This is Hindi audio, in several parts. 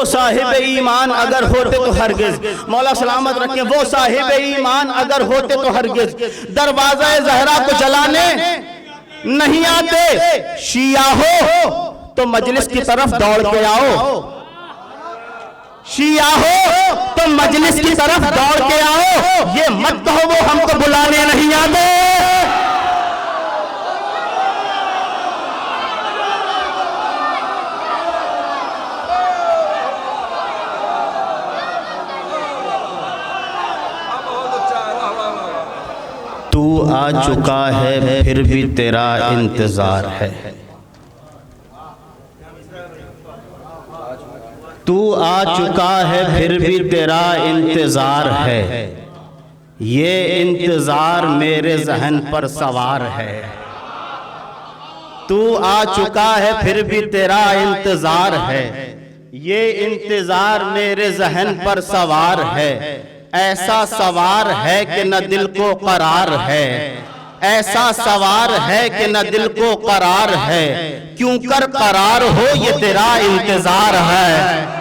वो साहिब ईमान अगर होते तो हरगिज, मौला सलामत रखे, वो साहिब ईमान अगर होते तो हरगिज दरवाजा ज़हरा को जलाने नहीं आते। शिया हो तो मजलिस की तरफ दौड़ के आओ, शिया हो तो मजलिस की तरफ दौड़ के आओ, ये मत कहो वो हमको बुलाने नहीं आते। तू आ चुका है फिर भी तेरा इंतजार है, तू आ चुका है फिर भी तेरा इंतजार है, ये इंतजार मेरे जहन पर सवार है। तू आ चुका है फिर भी तेरा इंतजार है, ये इंतजार मेरे जहन पर सवार है। ऐसा सवार है कि न दिल को करार है, ऐसा सवार है कि न दिल को करार है, क्यों कर करार हो ये तेरा इंतजार है।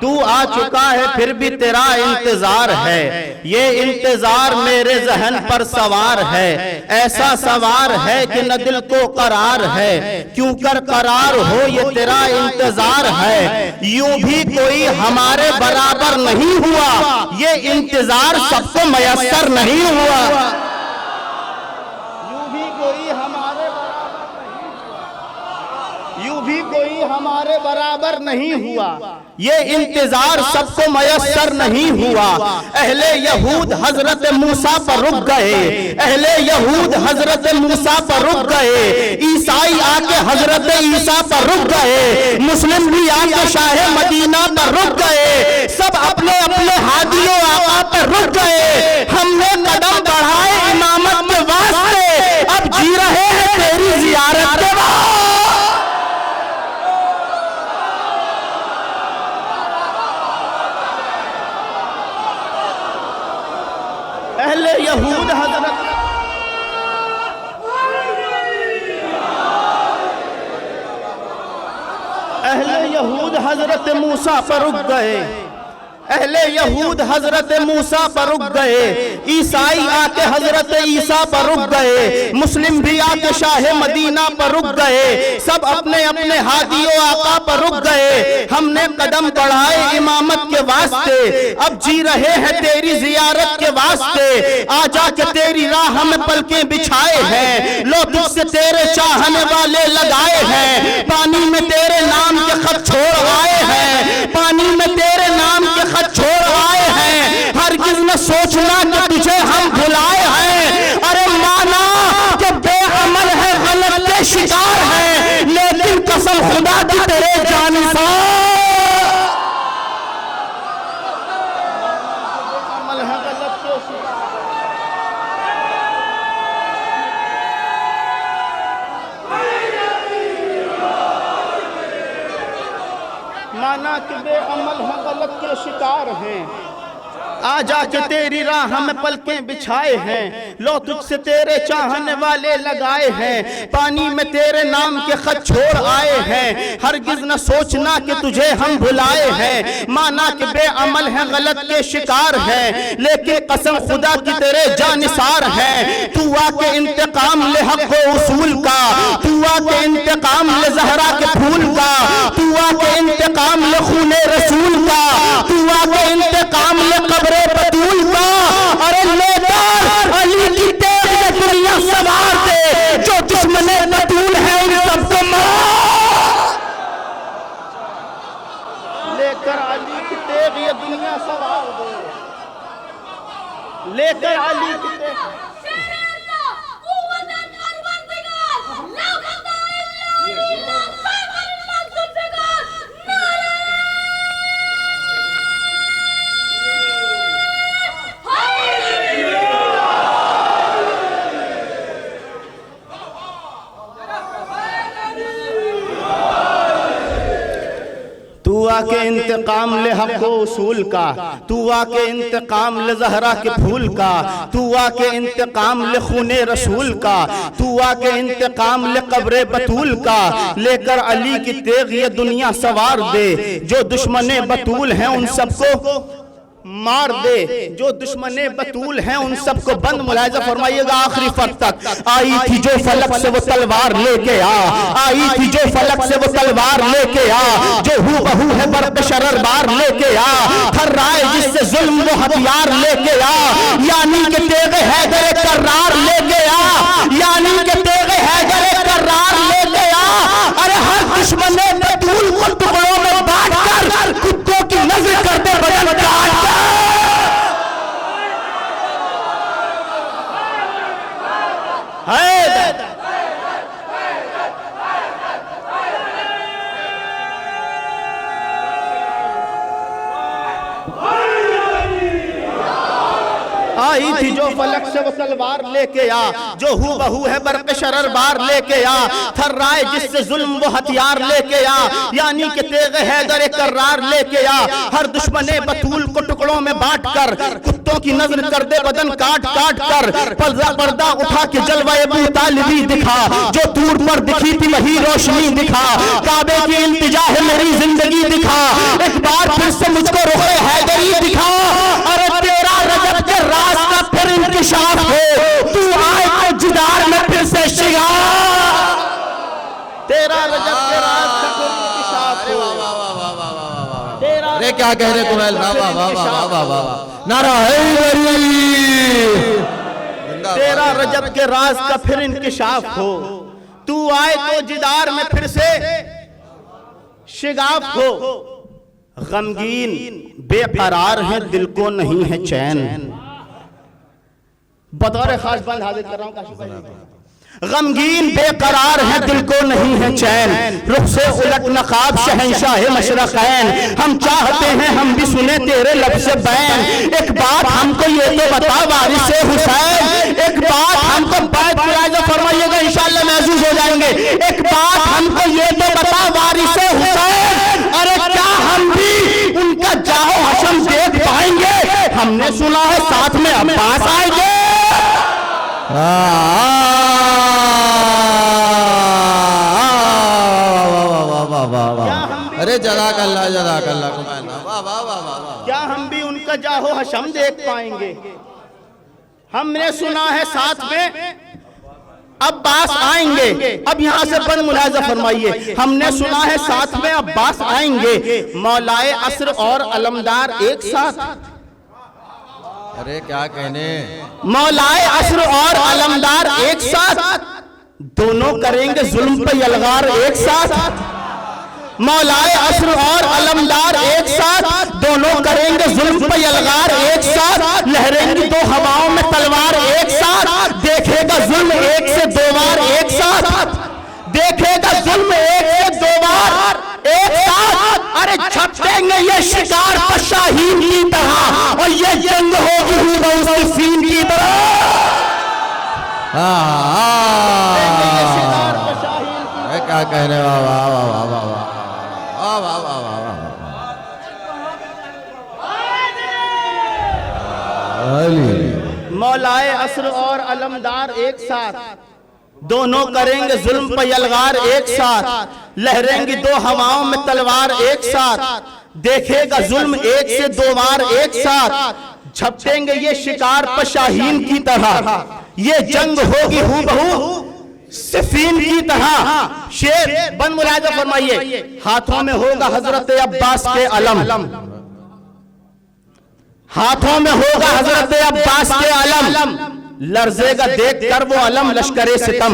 तू आ चुका है फिर भी तेरा इंतजार है, ये इंतजार मेरे जहन पर सवार है। ऐसा सवार है कि न दिल को करार है, क्यों कर करार हो ये तेरा इंतजार है। यूं भी कोई हमारे बराबर नहीं हुआ, ये इंतजार सबको मयस्सर नहीं हुआ। यूं भी कोई हमारे बराबर नहीं हुआ, यूं भी कोई हमारे बराबर नहीं हुआ, ये इंतजार सबको मयस्सर नहीं हुआ। अहले यहूद हजरत मूसा पर रुक गए, अहले यहूद हजरत मूसा पर रुक गए, ईसाई आके हजरत ईसा पर रुक गए, मुस्लिम भी आके शाह मदीना पर रुक गए, सब अपने अपने हादियों आका पर रुक गए। हमने कदम बढ़ाए इमामत के वास्ते, अब जी रहे हैं तेरी जियारत के बाद। अहले यहूद हजरत अहले यहूद हजरत मूसा पर रुक गए, अहले यहूद हजरत मूसा पर रुक गए, ईसाई आके हजरत ईसा पर रुक गए, मुस्लिम भी आके शाह मदीना पर रुक गए, सब अपने अपने हादियों आका पर रुक गए। हमने कदम बढ़ाए इमामत के वास्ते, अब जी रहे हैं तेरी जियारत के वास्ते। आजा के तेरी राह में पलकें बिछाए हैं, लो तुझसे तेरे चाहने वाले लगाए हैं। पानी में तेरे नाम के खत छोड़ आए हैं, पानी में तेरे नाम के खत छोड़ आए हैं। हरगिज़ न सोचना कि तुझे हम भुलाए हैं। अरे माना कि बेअमल है, गलत के शिकार है, लेकिन कसम खुदा की तेरे जानिसार अमल है, गलत के शिकार। माना कि बेअमल है, गलत के शिकार हैं। आजा के तेरी राह में पलकें बिछाए हैं, लो तुझसे तेरे चाहने वाले लगाए हैं। पानी में तेरे नाम के खत छोड़ आए हैं, हरगिज़ न सोचना कि तुझे हम भुलाए हैं। माना कि बेअमल है, गलत के शिकार है, लेकिन कसम खुदा की तेरे जानिसार है। तू आके इंतकाम ले हक व उसूल का, तू आके इंतकाम ले ज़हरा के फूल का, तू आके इंतकाम ले खूने रसूल का, तू आके इंतकाम ले कब्र बतूल का। अरे लेकर अली की तेज ये दुनिया सवार दे, जो दुश्मने बतूल है उन सबको मार। लेकर अली की तेज ये दुनिया सवार दे, लेकर अली की तेज। तू आके इंतकाम ले हक व उसूल का, तू आके इंतकाम ले ज़हरा के फूल का, तू आके इंतकाम ले खूने रसूल का, तू आके इंतकाम ले कब्रे बतूल का, लेकर अली की तेग ये दुनिया सवार दे, जो दुश्मने बतूल हैं उन सबको मार दे, जो दुश्मने बतूल हैं उन सबको बंद। मुलाहिजा फरमाइएगा आखिरी फर्क तक। आई थी जो फलक से वो तलवार लेके आ, आई थी जो फलक से वो तलवार लेके आ, जो हू बहू है बर्द शरर बार लेके आ, हर राय जिससे जुल्म वो हथियार लेके आ, यानी के तेगे हैदर कर्रार लेके आ, यानी के तेगे हैदर कर्रार लेके आ। अरे हर दुश्मने बतूल को टुकड़ों में बांट कर कुत्तों की नजर करते बदल काट आई थी जो फलक से वो तलवार लेके आ, जो हू बहू है बर्क़ शरर बार लेके आ, थर्राए जिससे जुल्म वो हथियार लेके आ, यानी कि तेग हैदर कर्रार लेके आ। हर दुश्मने बतूल को टुकड़ों में बांट कर कुत्तों की नजर कर दे बदन काट काट कर, पर्दा उठा के जलवा अबू तालिबी दिखा, जो दूर पर दिखी थी वही रोशनी दिखा, काबे की इल्तिजा है मेरी जिंदगी दिखा, एक बार फिर से मुझको रुख़ हैदरी दिखा। अरे तेरा रजब के राज का फिर इंकिशाफ हो, तू आए तो जिदार में फिर से शिगार, तेरा रजब के राज का फिर इंकिशाफ हो। अरे क्या कह रहे कुरैल, वाह वाह वाह वाह वाह वाह, नारा हैदरी, तेरा रजब के राज का फिर इंकिशाफ हो, तू आए तो जिदार में फिर से शिगाफ हो। गमगीन बेकरार है दिल को नहीं है चैन, बतौर खास बंद हाजिर कर रहा हूं। गमगीन बेकरार है दिल को नहीं है चैन, रुख से उलट नकाब शहंशाह मशरक़ैन, हम चाहते हैं हम भी सुने तेरे लब से बैन। एक बात हमको ये तो बता वारिस हुसैन, एक बात हमको बैत फरमाइएगा इंशाअल्लाह महसूस हो जाएंगे। एक बात हमको ये तो बता वारिस हुसैन, अरे क्या हम भी उनका जाहो हशम देख पाएंगे? हमने सुना है साथ में अब्बास आएंगे। अरे जज़ाकल्लाह जज़ाकल्लाह, वाह वाह वाह वाह। क्या हम भी उनका जाहो हशम देख पाएंगे? हमने सुना है साथ में अब्बास आएंगे। अब यहां से बंद मुलाहिजा फरमाइए, हमने सुना है साथ में अब्बास आएंगे, मौलाए असर और अलमदार एक साथ। अरे क्या कहने, मौलाए असर और अलमदार एक साथ, दोनों करेंगे जुल्म पे यलगार एक साथ। मौलाए असर और अलमदार एक साथ, दोनों करेंगे जुल्म पे यलगार एक साथ, लहरेंगी दो हवाओं में तलवार एक साथ, देखेगा जुल्म एक से दो बार एक साथ, देखेगा जुल्म एक से दो बार एक साथ। अरे छपेंगे ये शिकार शाहीन की तरह, और ये जंग होगी सीन की तरह। क्या कहने, वाह वाह वाह वाह वाह वाह वाह वाह वाह वाह। मौलाए असर और अलमदार एक साथ, दोनों करेंगे जुल्म पे यलगार एक साथ, लहरेंगी दो हवाओं में तलवार एक साथ, देखेगा जुल्म एक से दो बार एक साथ, झपटेंगे ये शिकार पर शाहीन की तरह, ये जंग होगी हूबहू सिफीन की तरह। शेर बंद मुलाहिजा फरमाइए, हाथों में होगा हजरत अब्बास के अलम, हाथों में होगा हजरत अब्बास के अलम, लर्जेगा देख कर वो अलम लश्करे सितम।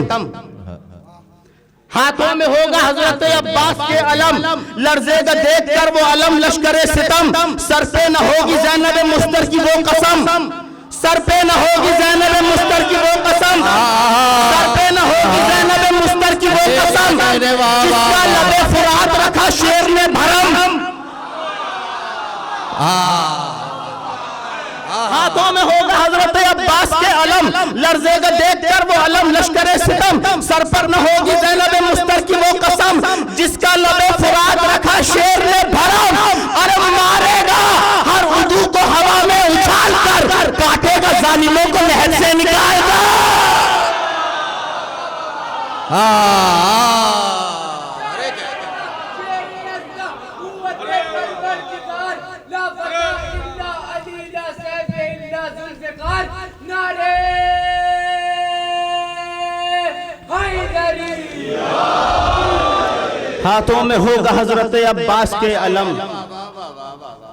हाथों में होगा हजरत अब्बास के अलम, लर्जेगा देख कर वो अलम लश्करे सितम। सर पे न होगी ज़ैनब मुस्तर की वो कसम, सर पे न होगी ज़ैनब मुस्तर की वो कसम, सर पे न होगी ज़ैनब मुस्तर की वो कसम, जिसका लबे फुरात रखा शेर ने भरम। हाथों में होगा हजरत अब्बास के अलम, लर्जेगा देखकर वो अलम लश्करे सितम। सर पर न होगी ज़ैनब मुस्तर की वो कसम, जिसका लबे फुरात रखा शेर ने भरम। अरे क्या हाथों में होगा हजरत अब्बास के अलम,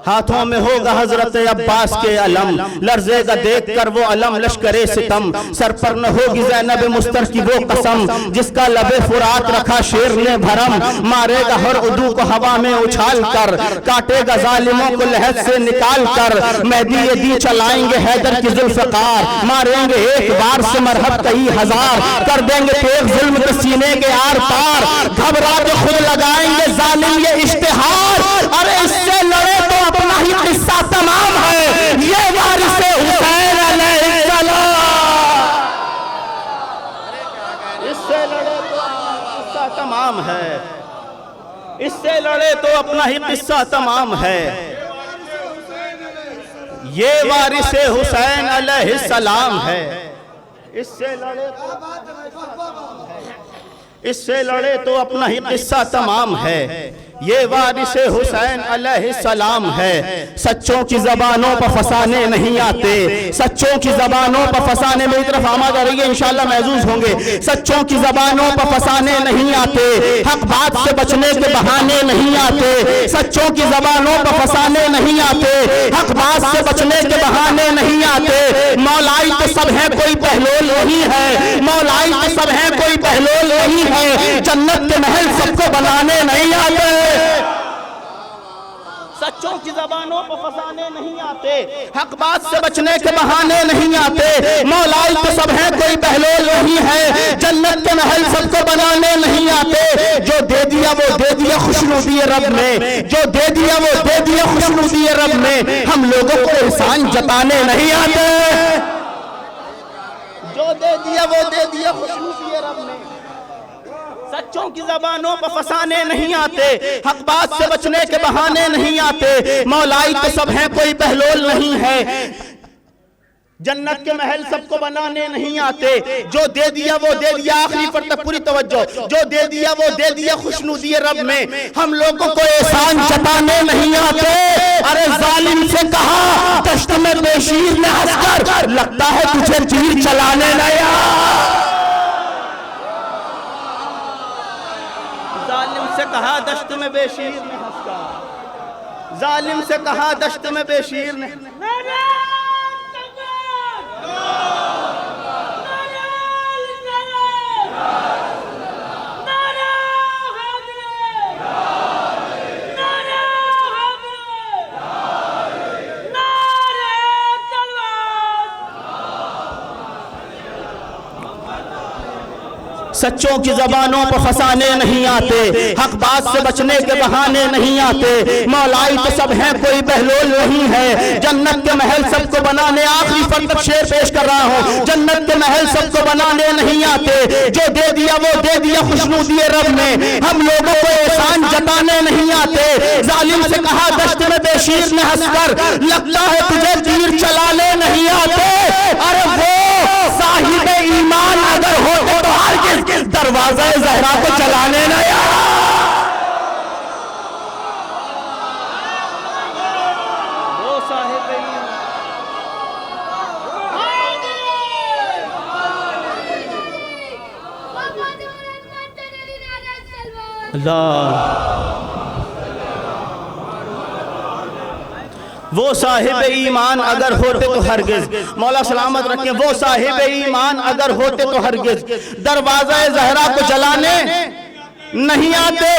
हाथों में होगा हजरत अब्बास के अलम, लर्जेगा देख कर वो अलम लश्करे सितम, सर पर न होगी ज़ैनब मुस्तर की वो कसम, जिसका लबे फुरात रखा शेर ने भरम, मारेगा हर उदू को हवा में उछाल कर, काटेगा जालिमों को लहद से निकाल कर, मेहदी ये दी चलाएंगे हैदर की जुल्फ़कार, मारेंगे एक बार से मरहब कई हजार, कर देंगे तेज जुल्म के सीने के आर पार, घबरा के खुद लगाएंगे जालिम ये इश्तिहार, अरे इससे लड़े तो अपना ही किस्सा तमाम है, ये वारिसे हुसैन अलैहिस्सलाम, इससे लड़े तो किस्सा तमाम है, इससे लड़े तो अपना ही किस्सा तमाम है, ये वारिसे हुसैन अलैहिस्सलाम है, इससे लड़े इससे लड़े तो अपना ही किस्सा तमाम है, ये वारिसे हुसैन अलैहिस्सलाम है, सच्चों की ज़बानों पर फसाने नहीं आते, सच्चों की ज़बानों पर फसाने, मेरी तरफ आमादा रहिए इंशाअल्लाह महजूज होंगे, सच्चों की ज़बानों पर फसाने नहीं आते, हक बात से बचने के बहाने नहीं आते, सच्चों की ज़बानों पर फसाने नहीं आते, हक बात से बचने के बहाने नहीं आते, मौलाई तो सब है कोई बहलोल नहीं है, मौलाई तो सब है कोई बहलोल नहीं है, जन्नत के महल सबको बनाने नहीं आते, सच्चों की ज़बानों पर फसाने नहीं आते, हक बात से बचने के बहाने नहीं आते, मौलाई तो सब है कोई बहलोल नहीं है, जन्नत के महल सबको बनाने नहीं आते, जो दे दिया वो दे दिया खुशनुदी रब ने, जो दे दिया वो दे दिया खुशनुदी रब ने, हम लोगों को एहसान जताने नहीं आते, जो दे दिया वो दे दिया खुशनुदी रब ने, सच्चों की ज़बानों पर फसाने नहीं आते, हक बात से बचने के बहाने नहीं आते, मौलाई तो सब है कोई बहलोल नहीं है, जन्नत के महल सबको बनाने नहीं आते, जो दे दिया वो दे दिया, आखिरी पर तक पूरी तवज्जो, जो दे दिया वो दे दिया खुशनुदी रब में, हम लोगों को एहसान जताने नहीं आते, अरे जालिम से कहा दश्त में बेशीर ने हंसकर, लगता है तुझे तीर चलाने नया, जालिम से कहा दश्त में बेशीर ने हंसकर, जालिम से कहा दश्त में बेशीर ने, सच्चों की ज़बानों पर फसाने नहीं आते, हक बात से बचने के बहाने नहीं आते, मौलाई तो सब है कोई बहलोल नहीं है, जन्नत के महल सबको बनाने, आखिरी फर्द तक शेर पेश कर रहा हूँ, जन्नत के महल सबको बनाने नहीं आते, जो दे दिया वो दे दिया खुशनुदी रब ने, हम लोगों को एहसान जताने नहीं आते, जालिम से कहा दश्त में बेशीर ने हंसकर, लगता है तुझे तीर चलाने नहीं आते, अरे वो साहिब ईमान अगर होते तो हर किस दरवाजा ज़हरा को चलाने ना यार, वो साहिब अल्लाह, वो साहिब ईमान अगर होते तो हरगिज, मौला सलामत रखे, वो साहिब ईमान अगर होते तो हरगिज दरवाज़ा ज़हरा को जलाने नहीं आते,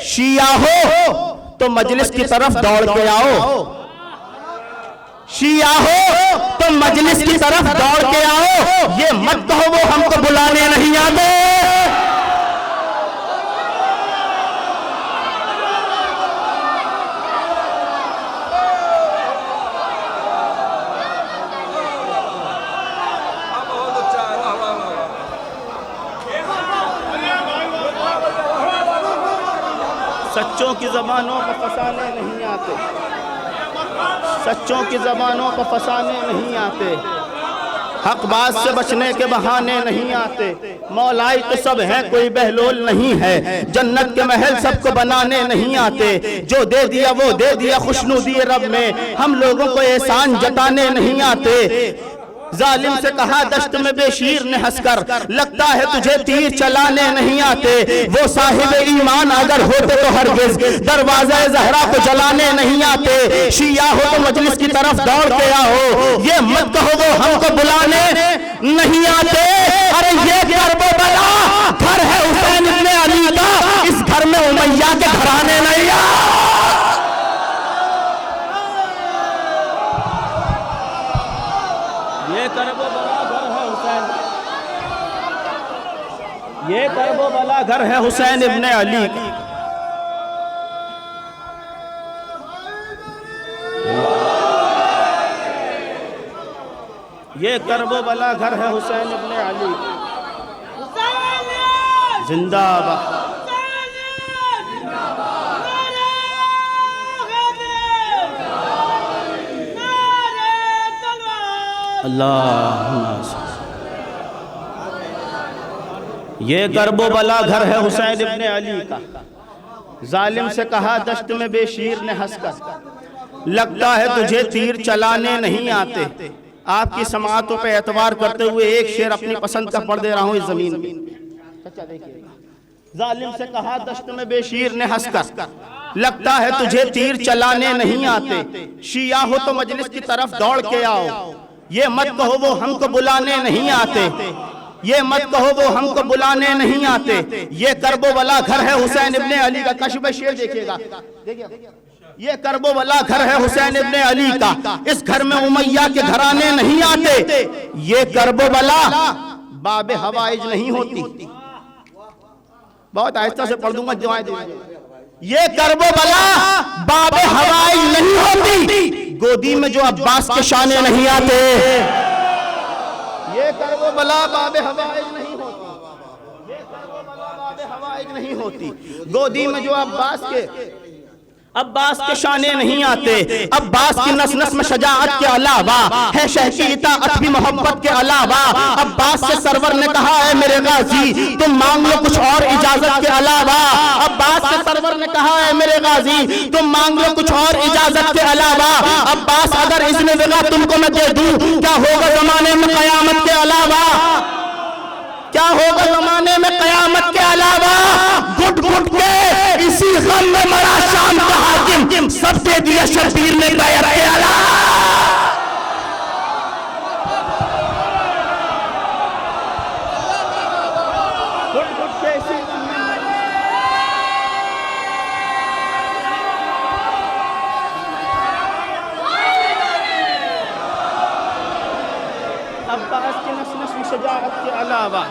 शिया हो तो मजलिस की तरफ दौड़ के आओ, शिया हो तो मजलिस की तरफ दौड़ के आओ, ये मत कहो वो हमको बुलाने नहीं आते, सच्चों की ज़बानों पर फसाने नहीं आते, सच्चों की ज़बानों पर फसाने नहीं आते, हक बात से बचने के बहाने नहीं आते, मौलाई तो सब हैं कोई बहलोल नहीं है, जन्नत के महल सबको बनाने नहीं आते, जो दे दिया वो दे दिया खुशनुदी रब में, हम लोगों को एहसान जताने नहीं आते। जालिम से कहा दश्त में बेशीर ने हंसकर, लगता है तुझे तीर चलाने नहीं आते, वो साहिब ईमान अगर होते तो हरगिज दरवाज़े ज़हरा को जलाने नहीं आते। शिया हो तो मजलिस की तरफ दौड़ के आओ, ये मत कहो वो हमको बुलाने नहीं आते। अरे ये करबला घर है हुसैन इब्ने अली का, इस घर में उमैया के घराने नहीं आ। ये करबला घर है हुसैन, ये करबला घर है हुसैन इब्ने अली। ये करबला घर है हुसैन इब्ने अली। जिंदाबाद। अल्लाह। ये करबला घर है हुसैन इब्ने अली का। जालिम से कहा दश्त में बेशीर ने हंसकर, लगता है तुझे तीर चलाने नहीं आते। आपकी समातों पे एतवार करते हुए एक शेर अपनी पसंद का पढ़ दे रहा हूँ इस जमीन में। जालिम से कहा दश्त में बेशीर ने हंसकर, लगता है तुझे तीर चलाने नहीं आते, शिया हो तो मजलिस की तरफ दौड़ के आओ, ये मत कहो वो हमको बुलाने नहीं आते, ये मत कहो वो हमको बुलाने नहीं आते। ये करबला घर है हुसैन इब्ने अली का। कश्फ शेर देखिएगा, ये करबला घर है हुसैन इब्ने अली का, इस घर में उमैया के घराने नहीं आते। ये करबला बाबे हवाइज नहीं होती, बहुत आहिस्ता से पढ़ दूंगा दुआएं दूंगा। ये करबला बाबे हवाइज नहीं होती, गोदी में जो अब्बास के शाने नहीं आते। ये करबला बाबे हवाइज नहीं होती, ये करबला बाबे हवाइज नहीं होती, गोदी में जो अब्बास के शाने नहीं आते। अब्बास की नस नस में शजाअत के अलावा है शह की इताअत भी मोहब्बत के अलावा। अब्बास से सरवर ने कहा है मेरे गाजी तुम मांग लो कुछ और इजाजत के अलावा। अब्बास से सरवर ने कहा है मेरे गाजी तुम मांग लो कुछ और इजाजत के अलावा। अब्बास अगर इज़्न देगा तुमको मैं दे दूं, क्या होगा जमाने में कयामत के अलावा, क्या होगा जमाने में कयामत के अलावा। घुट घुट के इसी गम में मरा शाम का हाकिम, सब दे दिया शबीर ने बैत के अलावा। घुट घुट के इसी गम में अब्बास की नस नस में शजाअत के अलावा,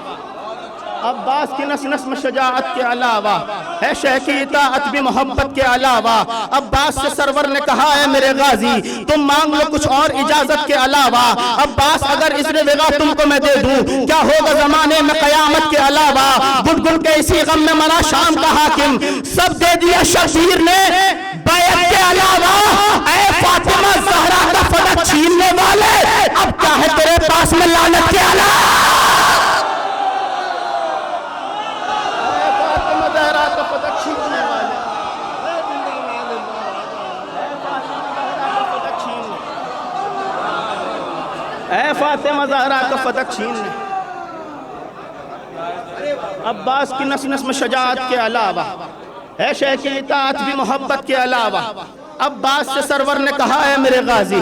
अब्बास की नस नस में शजाअत के अलावा है शह की इताअत भी मोहब्बत के अलावा। अब्बास से सरवर ने कहा है मेरे गाजी तुम मांग लो कुछ और इजाजत के अलावा। अब्बास अगर इज़्न देगा तुमको मैं दे दूं, क्या होगा जमाने में कयामत के अलावा। गुट गुट के इसी गम में मरा शाम का हाकिम, सब दे दिया शबीर ने बैत के अलावा। ऐ फातिमा ज़हरा का फलक छीनने वाले, अब क्या है तेरे पास में लानत के अलावा। ऐ फातिमा ज़हरा का फतक छीन ले। अब्बास की नस नस में शजाअत के अलावा है शह की इताअत भी मोहब्बत के अलावा। अब्बास से सरवर ने कहा है मेरे गाजी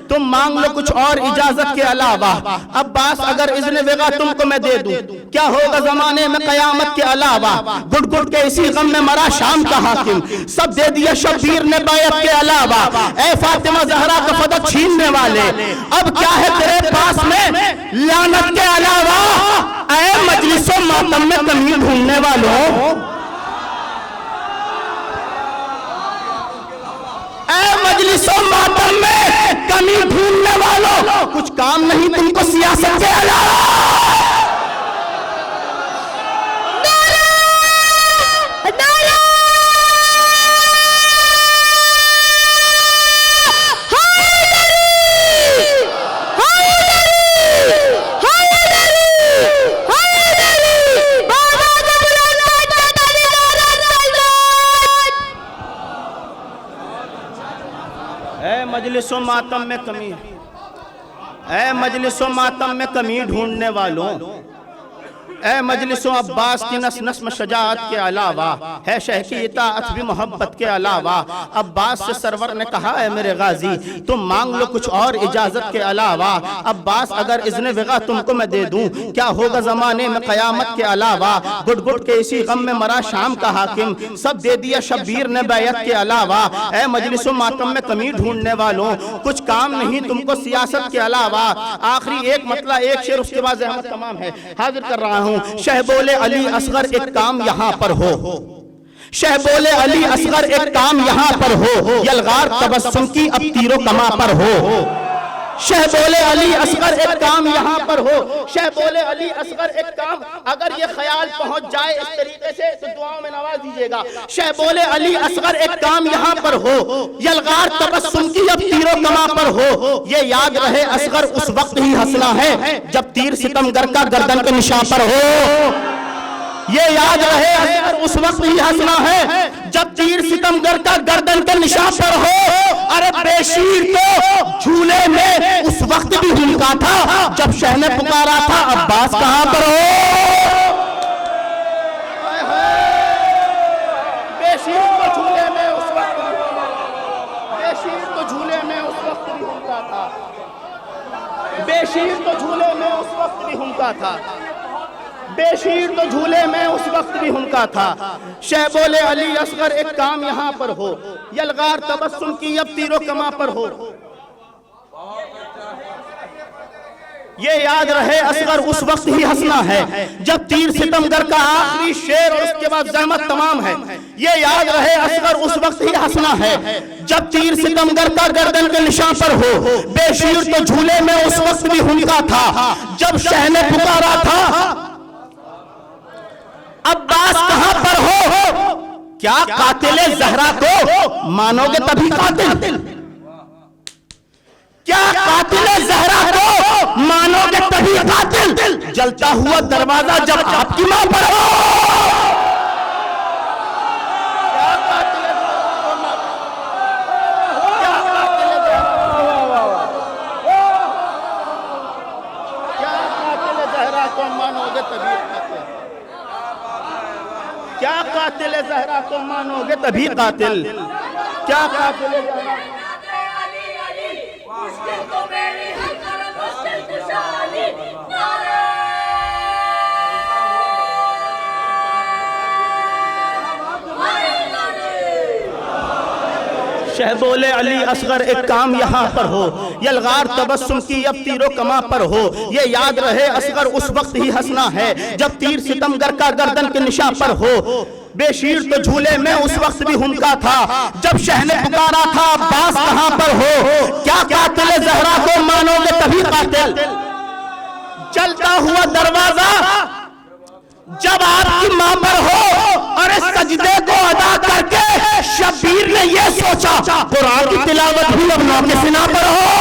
तुम मांग लो कुछ और इजाजत के अलावा। अब्बास अगर इज़्न देगा तुमको मैं दे दूं, क्या होगा जमाने में कयामत के अलावा। घुट घुट के इसी गम में मरा शाम का हाकिम, सब दे दिया शबीर ने बैत के अलावा। ऐ फातिमा ज़हरा का फतक छीनने वाले, अब क्या है तेरे पास में लानत के अलावा। ऐ मजलिसों मातम में कमी ढूंढने वालों, मजलिसों मातम में कमी ढूंढने वालों, कुछ काम नहीं तुमको सियासत के अलावा। ऐ मजलिसो मातम में कमी, ऐ मजलिसो मातम में कमी ढूंढने वालों, ऐ मजलिसो अब्बास की नस नस्म शजाअत के अलावा है शह की इताअत भी मोहब्बत के अलावा। अब्बास से सरवर ने कहा है मेरे गाजी तुम मांग लो कुछ और इजाजत के अलावा। अब्बास अगर इज़्न विगा तुमको मैं दे दूं क्या होगा ज़माने में क़यामत के अलावा। गुट गुट के इसी गम में मरा शाम का हाकिम, सब दे दिया शब्बीर ने बैयत के अलावा। ऐ मजलिसो मातम में कमी ढूंढने वालों, कुछ काम नहीं तुमको सियासत के अलावा। आखिरी एक मतला एक शेर, उसके बाद ज़हमत तमाम है, हाजिर कर रहा हूँ। शह बोले अली असगर एक काम यहाँ पर हो, शह बोले अली असगर एक काम यहाँ पर हो, यलगार तबस्सुम की अब तीरो कमा पर हो। शह बोले अली असगर एक काम यहाँ पर हो, शह बोले अली असगर एक काम, अगर ये ख्याल पहुंच जाए इस तरीके से तो दुआओं में नवाज दीजिएगा। शह बोले अली असगर एक काम यहाँ पर हो, यलगार तबस्सुम की अब तीरो कमा पर हो। ये याद रहे असगर उस वक्त ही हंसना है जब तीर सितमगर का गर्दन के निशान पर हो। ये याद रहे असगर उस वक्त ही हंसना है जब तीर सितमगर का गर्दन के निशान पर हो। अरे बेशीर तो झूले में उस वक्त भी हुनका था जब शह ने पुकारा था अब्बास कहां पर हो। बेशीर तो झूले में उस वक्त, बेशीर तो झूले में उस वक्त भी हुनका था, बेशीर तो झूले में उस वक्त भी हुनका था, बेशीर तो झूले में उस वक्त भी हुनका था। शह बोले अली असगर एक काम यहाँ पर हो, यलगार तबस्सुम की अब तीरो कमा पर हो। ये याद रहे असगर उस वक्त ही हंसना है जब तीर सितमगर का आखिरी शेर और उसके बाद ज़हमत तमाम है। ये याद रहे असगर उस वक्त ही हंसना है जब तीर सितमगर का गर्दन के निशान पर हो। बेशीर तो झूले में उस वक्त भी हुनका था जब शह ने पुकारा था अब्बास कहां पर हो। क्या कातिले ज़हरा को मानोगे तभी कातिल, क्या कातिले ज़हरा को मानोगे तभी कातिल। जलता हुआ दरवाजा जब आपकी मां पर हो। क्या कातिले ज़हरा को मानोगे तभी कातिल, क्या कातिल ज़हरा को मानोगे तभी कातिल, क्या कातिल ज़हरा। शह बोले अली असगर एक काम यहाँ पर हो, यलगार तबस्सुम की अब तीरो कमा पर हो। ये याद रहे असगर उस वक्त ही हंसना है जब तीर सितमगर का गर्दन के निशान पर हो। बेशीर तो झूले में उस वक्त भी हुनका था जब शह ने पुकारा था अब्बास कहां पर हो। क्या कातिल ज़हरा को मानोगे तभी कातिल। चलता हुआ दरवाजा जब आपकी मां पर हो और इस सजदे को अदा करके शब्बीर ने यह सोचा कुरान की तिलावत भी अब नौ के सिना पर हो।